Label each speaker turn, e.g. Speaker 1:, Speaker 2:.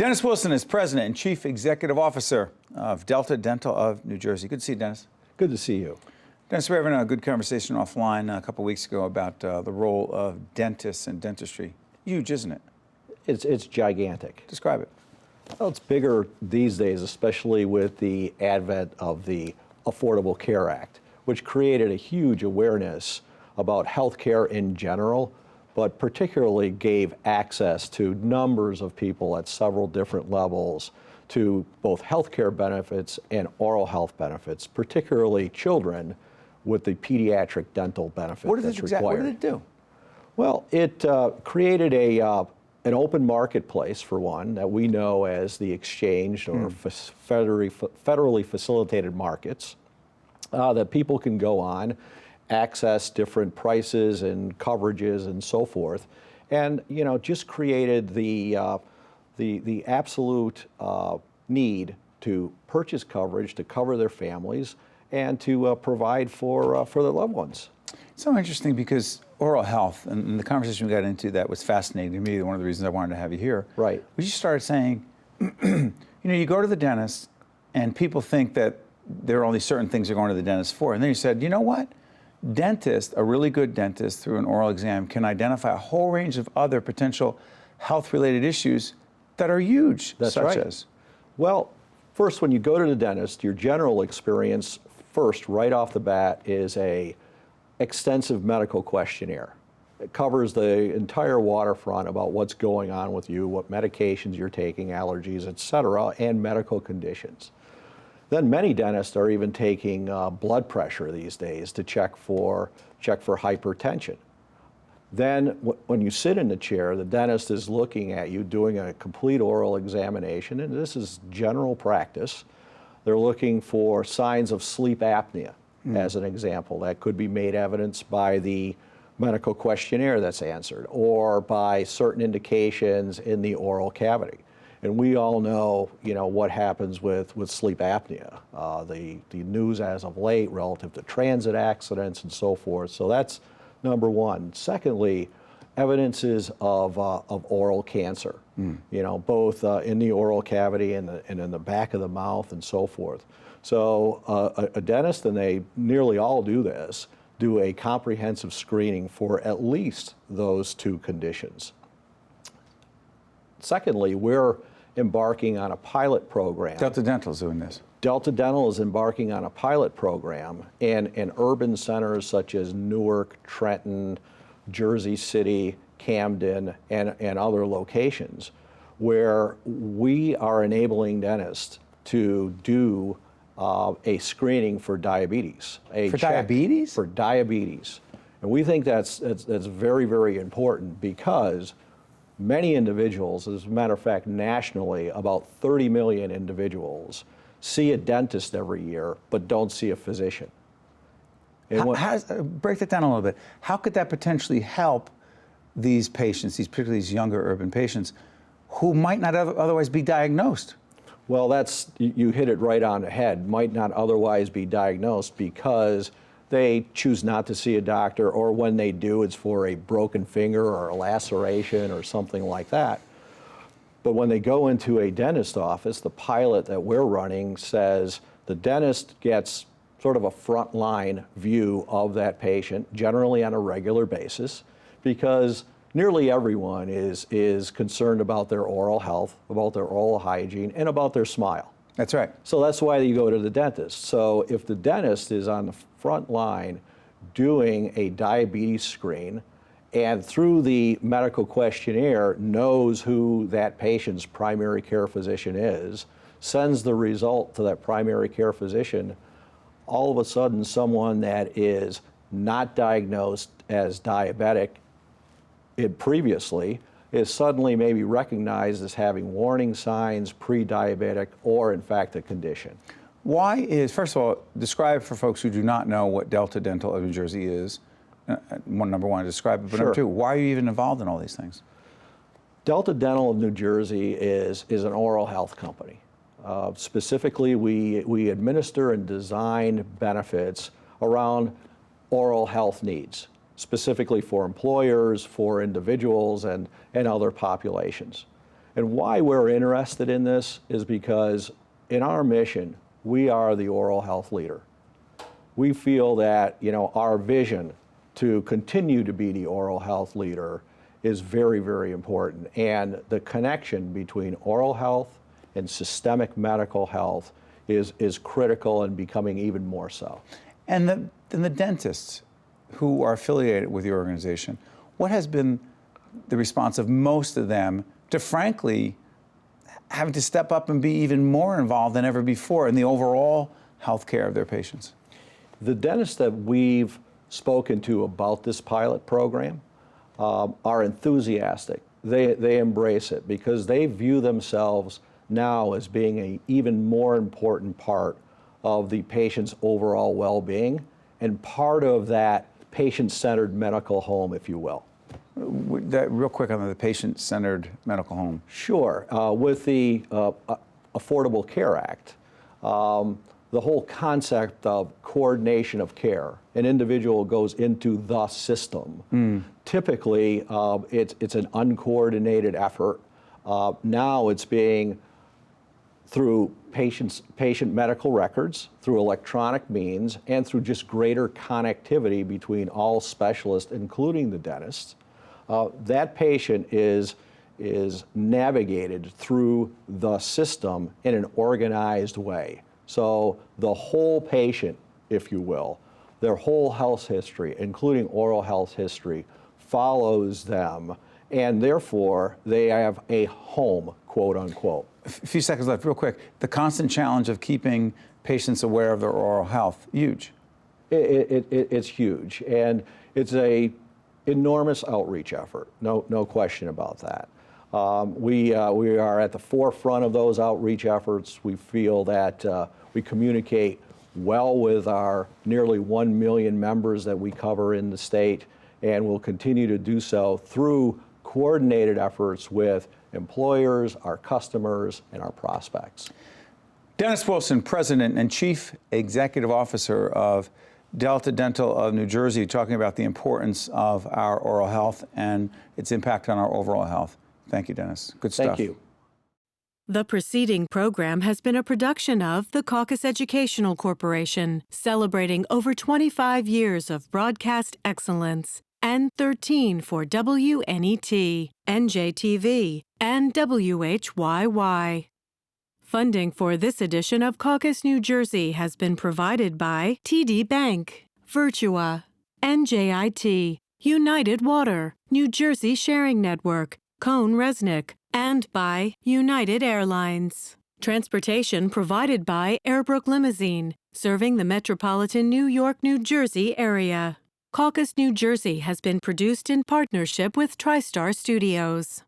Speaker 1: Dennis Wilson is President and Chief Executive Officer of Delta Dental of New Jersey. Good to see you, Dennis.
Speaker 2: Good to see you.
Speaker 1: Dennis, we were having a good conversation offline a couple of weeks ago about the role of dentists in dentistry. Huge, isn't it?
Speaker 2: It's gigantic.
Speaker 1: Describe it.
Speaker 2: Well, it's bigger these days, especially with the advent of the Affordable Care Act, which created a huge awareness about health care in general, but particularly gave access to numbers of people at several different levels to both health care benefits and oral health benefits, particularly children with the pediatric dental benefit that's required.
Speaker 1: What did it do?
Speaker 2: Well, it created an open marketplace, for one, that we know as the exchange or federally facilitated markets that people can go on, access different prices and coverages and so forth, and just created the absolute need to purchase coverage to cover their families and to provide for their loved ones.
Speaker 1: It's so interesting because oral health and the conversation we got into that was fascinating to me. One of the reasons I wanted to have you here.
Speaker 2: Right.
Speaker 1: We just started saying, you go to the dentist and people think that there are only certain things you're going to the dentist for. And then you said, you know what? Dentist, a really good dentist through an oral exam can identify a whole range of other potential health-related issues that are huge.
Speaker 2: That's
Speaker 1: such
Speaker 2: right.
Speaker 1: as?
Speaker 2: Well, first, when you go to the dentist, your general experience first, right off the bat, is a extensive medical questionnaire. It covers the entire waterfront about what's going on with you, what medications you're taking, allergies, et cetera, and medical conditions. Then many dentists are even taking blood pressure these days to check for hypertension. Then when you sit in the chair, the dentist is looking at you, doing a complete oral examination, and this is general practice. They're looking for signs of sleep apnea, as an example. That could be made evidence by the medical questionnaire that's answered, or by certain indications in the oral cavity. And we all know, what happens with sleep apnea, the news as of late relative to transit accidents and so forth. So that's number one. Secondly, evidences of oral cancer, both in the oral cavity and in the back of the mouth and so forth. So a dentist, and they nearly all do this, do a comprehensive screening for at least those two conditions. Secondly, we're embarking on a pilot program.
Speaker 1: Delta Dental is doing this.
Speaker 2: Delta Dental is embarking on a pilot program in urban centers such as Newark, Trenton, Jersey City, Camden, and other locations, where we are enabling dentists to do a screening for diabetes.
Speaker 1: Diabetes?
Speaker 2: For diabetes. And we think that's very, very important because many individuals, as a matter of fact, nationally, about 30 million individuals see a dentist every year, but don't see a physician.
Speaker 1: Break that down a little bit. How could that potentially help these patients, particularly these younger urban patients, who might not otherwise be diagnosed?
Speaker 2: Well, you hit it right on the head. Might not otherwise be diagnosed because they choose not to see a doctor, or when they do, it's for a broken finger or a laceration or something like that. But when they go into a dentist office, the pilot that we're running says the dentist gets sort of a frontline view of that patient, generally on a regular basis, because nearly everyone is concerned about their oral health, about their oral hygiene, and about their smile.
Speaker 1: That's right.
Speaker 2: So that's why you go to the dentist. So if the dentist is on the front line doing a diabetes screen, and through the medical questionnaire knows who that patient's primary care physician is, sends the result to that primary care physician, all of a sudden someone that is not diagnosed as diabetic previously is suddenly maybe recognized as having warning signs, pre-diabetic, or in fact a condition.
Speaker 1: First of all, describe for folks who do not know what Delta Dental of New Jersey is. Number one, describe it, but
Speaker 2: Sure.
Speaker 1: Number two, why are you even involved in all these things?
Speaker 2: Delta Dental of New Jersey is an oral health company. Specifically, we administer and design benefits around oral health needs, specifically for employers, for individuals, and other populations. And why we're interested in this is because in our mission, we are the oral health leader. We feel that, our vision to continue to be the oral health leader is very, very important. And the connection between oral health and systemic medical health is critical and becoming even more so.
Speaker 1: And the dentists who are affiliated with your organization, what has been the response of most of them to, frankly, having to step up and be even more involved than ever before in the overall health care of their patients?
Speaker 2: The dentists that we've spoken to about this pilot program are enthusiastic. They embrace it because they view themselves now as being an even more important part of the patient's overall well-being and part of that patient-centered medical home, if you will.
Speaker 1: Real quick on the patient-centered medical home.
Speaker 2: Sure. With the Affordable Care Act, the whole concept of coordination of care, an individual goes into the system. Typically, it's an uncoordinated effort. Now it's being through patient medical records, through electronic means, and through just greater connectivity between all specialists, including the dentists. That patient is navigated through the system in an organized way. So the whole patient, if you will, their whole health history, including oral health history, follows them, and therefore they have a home, quote unquote.
Speaker 1: A few seconds left, real quick. The constant challenge of keeping patients aware of their oral health, huge.
Speaker 2: It's huge, and it's a enormous outreach effort, no question about that. We are at the forefront of those outreach efforts. We feel that we communicate well with our nearly 1 million members that we cover in the state, and will continue to do so through coordinated efforts with employers, our customers, and our prospects.
Speaker 1: Dennis Wilson, President and Chief Executive Officer of Delta Dental of New Jersey, talking about the importance of our oral health and its impact on our overall health. Thank you, Dennis. Good stuff.
Speaker 2: Thank you.
Speaker 3: The preceding program has been a production of the Caucus Educational Corporation, celebrating over 25 years of broadcast excellence, and 13 for WNET, NJTV, and WHYY. Funding for this edition of Caucus New Jersey has been provided by TD Bank, Virtua, NJIT, United Water, New Jersey Sharing Network, Cone Resnick, and by United Airlines. Transportation provided by Airbrook Limousine, serving the metropolitan New York, New Jersey area. Caucus New Jersey has been produced in partnership with TriStar Studios.